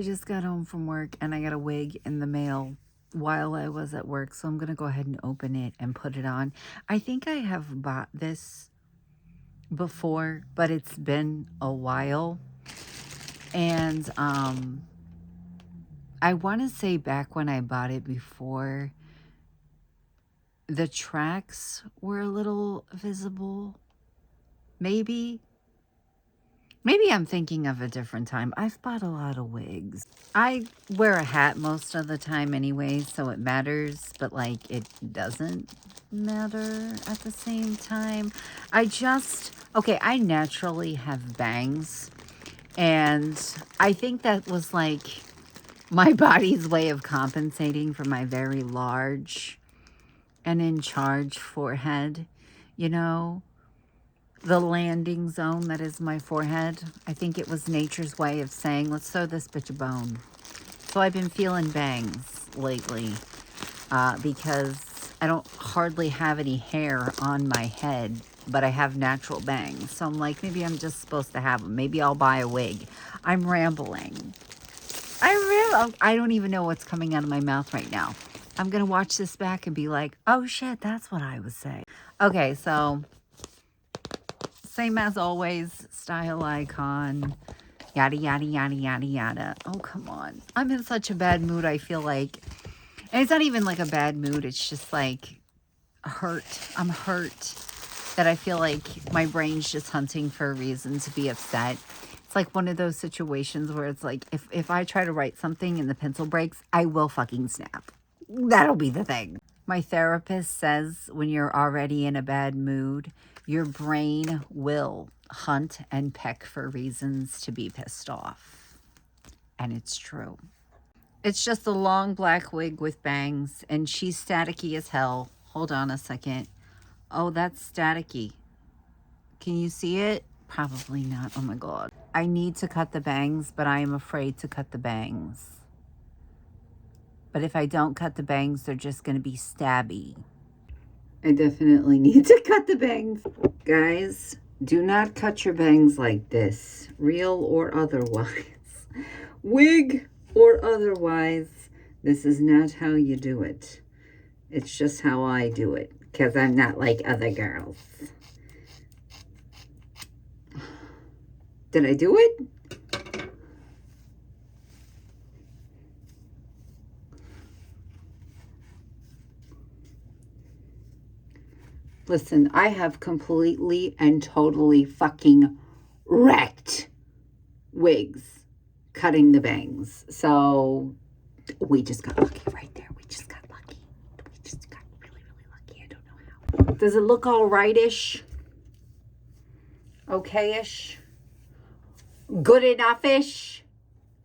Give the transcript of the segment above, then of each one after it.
I just got home from work and I got a wig in the mail while I was at work. So I'm going to go ahead and open it and put it on. I think I have bought this before, but it's been a while. And I want to say back when I bought it before, the tracks were a little visible. Maybe I'm thinking of a different time. I've bought a lot of wigs. I wear a hat most of the time anyway, so it matters, but like it doesn't matter at the same time. Okay, I naturally have bangs, and I think that was like my body's way of compensating for my very large and in charge forehead, you know? The landing zone that is my forehead. I think it was nature's way of saying, let's throw this bitch a bone. So I've been feeling bangs lately because I don't hardly have any hair on my head, but I have natural bangs. So I'm like, maybe I'm just supposed to have them. Maybe I'll buy a wig. I'm rambling. I don't even know what's coming out of my mouth right now. I'm going to watch this back and be like, oh shit, that's what I was saying. Okay, so same as always, style icon, yada, yada, yada, yada, yada. Oh, come on. I'm in such a bad mood, I feel like. And it's not even like a bad mood. It's just like hurt. I'm hurt that I feel like my brain's just hunting for a reason to be upset. It's like one of those situations where it's like, if I try to write something and the pencil breaks, I will fucking snap. That'll be the thing. My therapist says when you're already in a bad mood, your brain will hunt and peck for reasons to be pissed off. And it's true. It's just a long black wig with bangs, and she's staticky as hell. Hold on a second. Oh, that's staticky. Can you see it? Probably not. Oh my God. I need to cut the bangs, but I am afraid to cut the bangs. But if I don't cut the bangs, they're just going to be stabby. I definitely need to cut the bangs. Guys, do not cut your bangs like this, real or otherwise. Wig or otherwise, this is not how you do it. It's just how I do it, because I'm not like other girls. Did I do it? Listen, I have completely and totally fucking wrecked wigs cutting the bangs. So we just got lucky right there. We just got lucky. We just got really, really lucky. I don't know how. Does it look all right-ish? Okay-ish? Good enough-ish?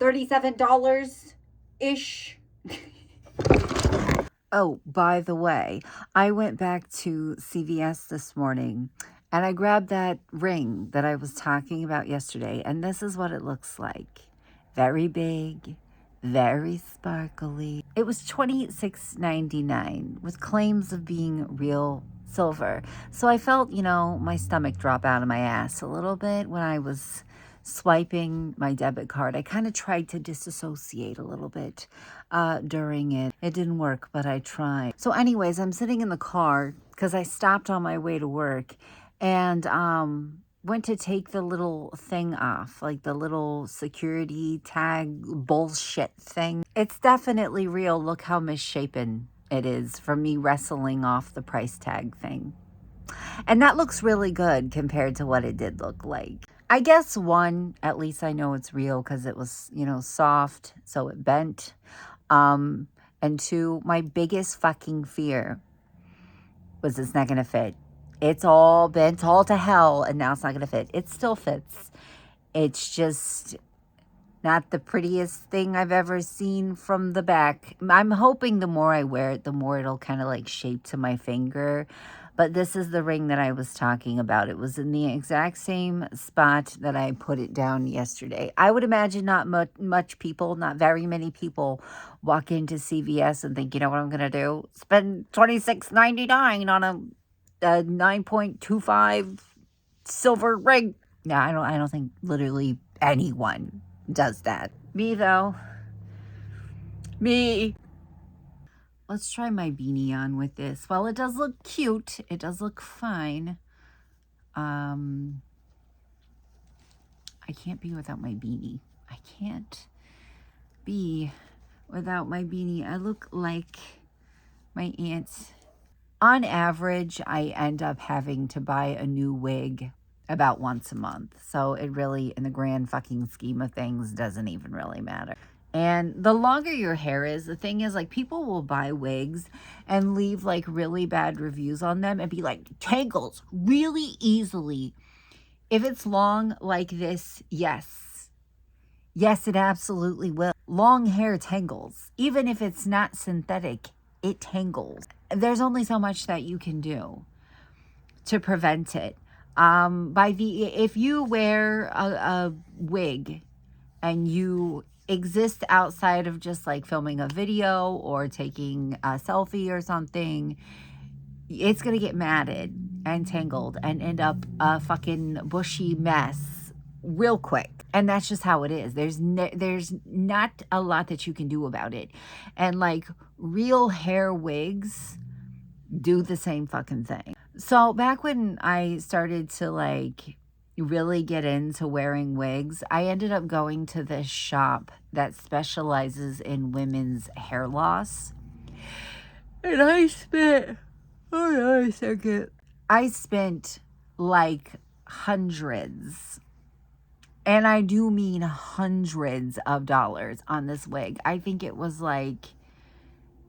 $37-ish? Oh, by the way, I went back to CVS this morning and I grabbed that ring that I was talking about yesterday, and this is what it looks like. Very big, very sparkly. It was $26.99 with claims of being real silver. So I felt, my stomach drop out of my ass a little bit when I was swiping my debit card. I kind of tried to disassociate a little bit during it. It didn't work, but I tried. So anyways, I'm sitting in the car because I stopped on my way to work and went to take the little thing off, like the little security tag bullshit thing. It's definitely real. Look how misshapen it is from me wrestling off the price tag thing. And that looks really good compared to what it did look like. I guess one, at least I know it's real because it was, soft, so it bent. And two, my biggest fucking fear was it's not going to fit. It's all bent all to hell, and now it's not going to fit. It still fits. It's just not the prettiest thing I've ever seen from the back. I'm hoping the more I wear it, the more it'll kind of like shape to my finger. But this is the ring that I was talking about. It was in the exact same spot that I put it down yesterday. I would imagine not not very many people walk into CVS and think, you know what I'm going to do? Spend $26.99 on a 9.25 silver ring. Yeah, I don't think literally anyone does that. Me, though. Me. Let's try my beanie on with this. While it does look cute, it does look fine. I can't be without my beanie. I can't be without my beanie. I look like my aunt. On average, I end up having to buy a new wig about once a month. So it really, in the grand fucking scheme of things, doesn't even really matter. And the longer your hair is, the thing is, like, people will buy wigs and leave, like, really bad reviews on them and be like, tangles really easily. If it's long like this, yes. Yes, it absolutely will. Long hair tangles. Even if it's not synthetic, it tangles. There's only so much that you can do to prevent it. If you wear a wig and you exist outside of just like filming a video or taking a selfie or something, it's gonna get matted and tangled and end up a fucking bushy mess real quick. And that's just how it is. There's not a lot that you can do about it. And like real hair wigs do the same fucking thing. So back when I started to like really get into wearing wigs, I ended up going to this shop that specializes in women's hair loss. And I spent, hold on a second. I spent like hundreds, and I do mean hundreds of dollars on this wig. I think it was like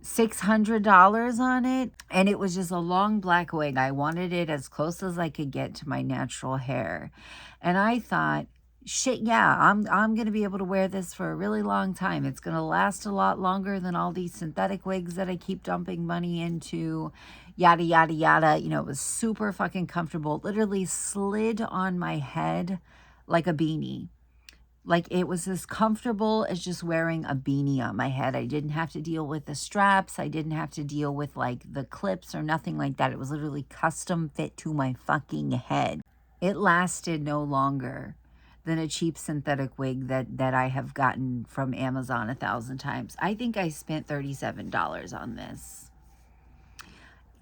$600 on it, and it was just a long black wig. I wanted it as close as I could get to my natural hair, and I thought, shit, yeah, I'm gonna be able to wear this for a really long time. It's gonna last a lot longer than all these synthetic wigs that I keep dumping money into, yada yada yada. You know, it was super fucking comfortable. Literally slid on my head like a beanie. Like, it was as comfortable as just wearing a beanie on my head. I didn't have to deal with the straps. I didn't have to deal with, like, the clips or nothing like that. It was literally custom fit to my fucking head. It lasted no longer than a cheap synthetic wig that I have gotten from Amazon 1,000 times. I think I spent $37 on this.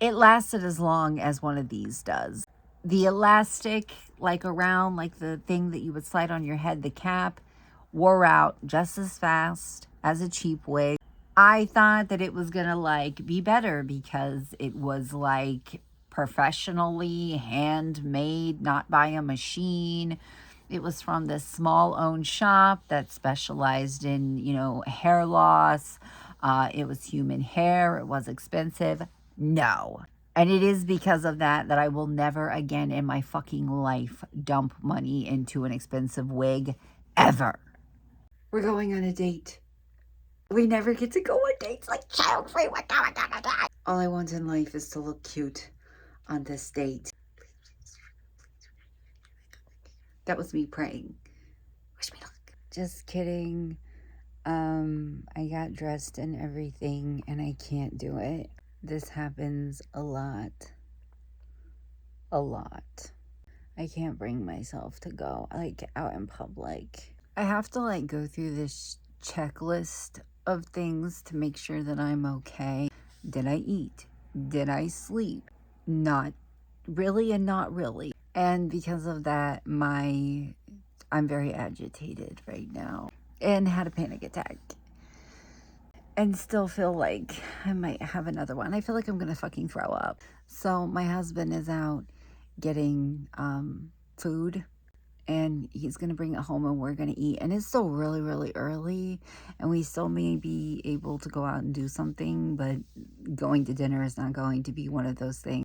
It lasted as long as one of these does. The elastic, like around, like the thing that you would slide on your head, the cap, wore out just as fast as a cheap wig. I thought that it was gonna like be better because it was like professionally handmade, not by a machine. It was from this small owned shop that specialized in, you know, hair loss. It was human hair. It was expensive. No. And it is because of that that I will never again in my fucking life dump money into an expensive wig, ever. We're going on a date. We never get to go on dates like child-free. We're going on a date. All I want in life is to look cute on this date. That was me praying. Wish me luck. Just kidding. I got dressed and everything and I can't do it. This happens a lot. A lot. I can't bring myself to go like out in public. I have to like go through this checklist of things to make sure that I'm okay. Did I eat? Did I sleep? Not really and not really. And because of that, I'm very agitated right now and had a panic attack. And still feel like I might have another one. I feel like I'm gonna fucking throw up. So my husband is out getting food, and he's gonna bring it home and we're gonna eat. And it's still really, really early, and we still may be able to go out and do something, but going to dinner is not going to be one of those things.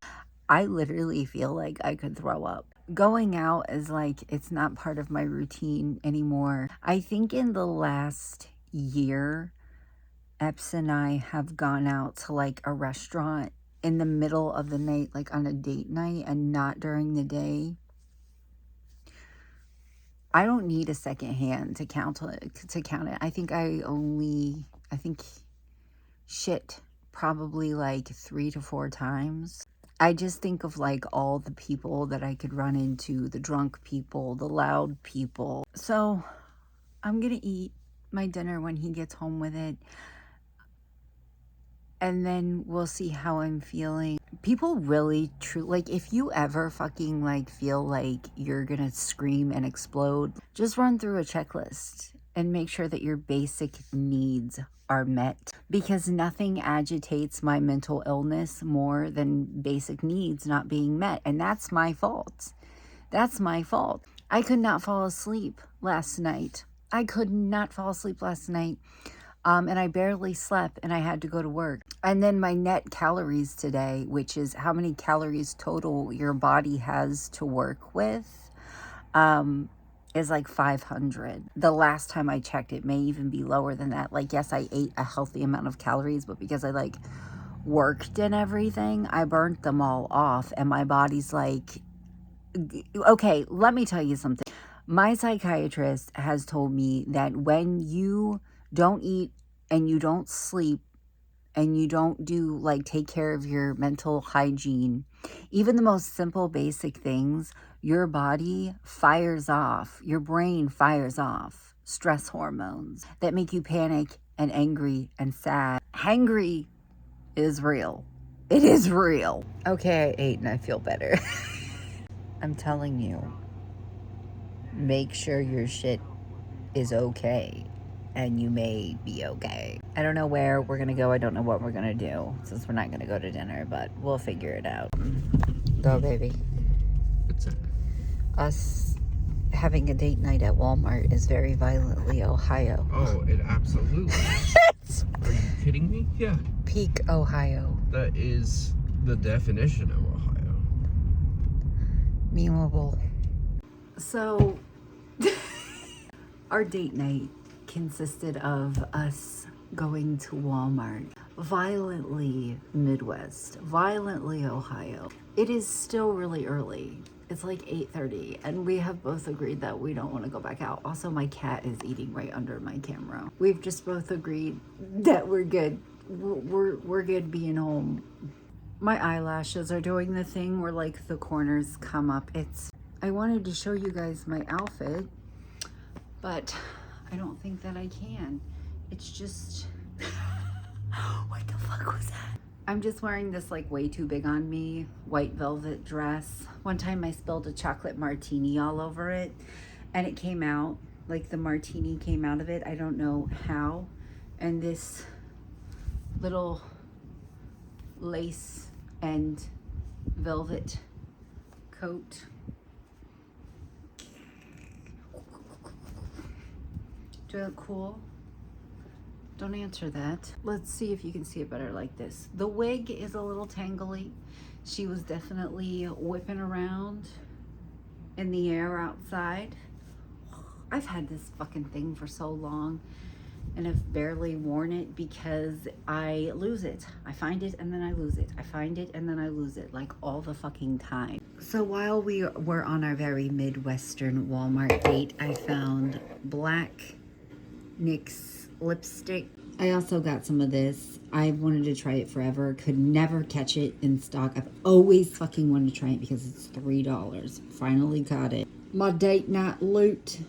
I literally feel like I could throw up. Going out is like, it's not part of my routine anymore. I think in the last year, Epps and I have gone out to like a restaurant in the middle of the night, like on a date night, and not during the day. I don't need a second hand to count it. I think probably like 3 to 4 times. I just think of like all the people that I could run into, the drunk people, the loud people. So I'm gonna eat. my dinner when he gets home with it. And then we'll see how I'm feeling. People really like, if you ever fucking like feel like you're gonna scream and explode, just run through a checklist and make sure that your basic needs are met, because nothing agitates my mental illness more than basic needs not being met. And that's my fault. That's my fault. I could not fall asleep last night. I could not fall asleep last night. And I barely slept, and I had to go to work. And then my net calories today, which is how many calories total your body has to work with, is like 500. The last time I checked, it may even be lower than that. Like, yes, I ate a healthy amount of calories, but because I like worked and everything, I burnt them all off. And my body's like, okay, let me tell you something. My psychiatrist has told me that when you don't eat and you don't sleep and you don't do like take care of your mental hygiene, even the most simple basic things, your body fires off, your brain fires off stress hormones that make you panic and angry and sad. Hangry is real. It is real. Okay, I ate and I feel better. I'm telling you, make sure your shit is okay, and you may be okay. I don't know where we're gonna go. I don't know what we're gonna do, since we're not gonna go to dinner, but we'll figure it out. Go, baby. What's that? Us having a date night at Walmart is very violently Ohio. Oh, it absolutely is. Are you kidding me? Yeah. Peak Ohio. That is the definition of Ohio. Memeable. So, our date night consisted of us going to Walmart. Violently Midwest, violently Ohio. It is still really early. It's like 8:30, and we have both agreed that we don't want to go back out. Also, my cat is eating right under my camera. We've just both agreed that we're good. We're good being home. My eyelashes are doing the thing where like the corners come up. I wanted to show you guys my outfit, but I don't think that I can. It's just, what the fuck was that? I'm just wearing this like way too big on me white velvet dress. One time I spilled a chocolate martini all over it, and it came out, like the martini came out of it. I don't know how. And this little lace and velvet coat. Do I look cool? Don't answer that. Let's see if you can see it better like this. The wig is a little tangly. She was definitely whipping around in the air outside. I've had this fucking thing for so long, and I've barely worn it because I lose it. I find it and then I lose it. I find it and then I lose it, like all the fucking time. So while we were on our very Midwestern Walmart date, I found black NYX lipstick. I also got some of this. I wanted to try it forever. Could never catch it in stock. I've always fucking wanted to try it because it's $3. Finally got it. My date night loot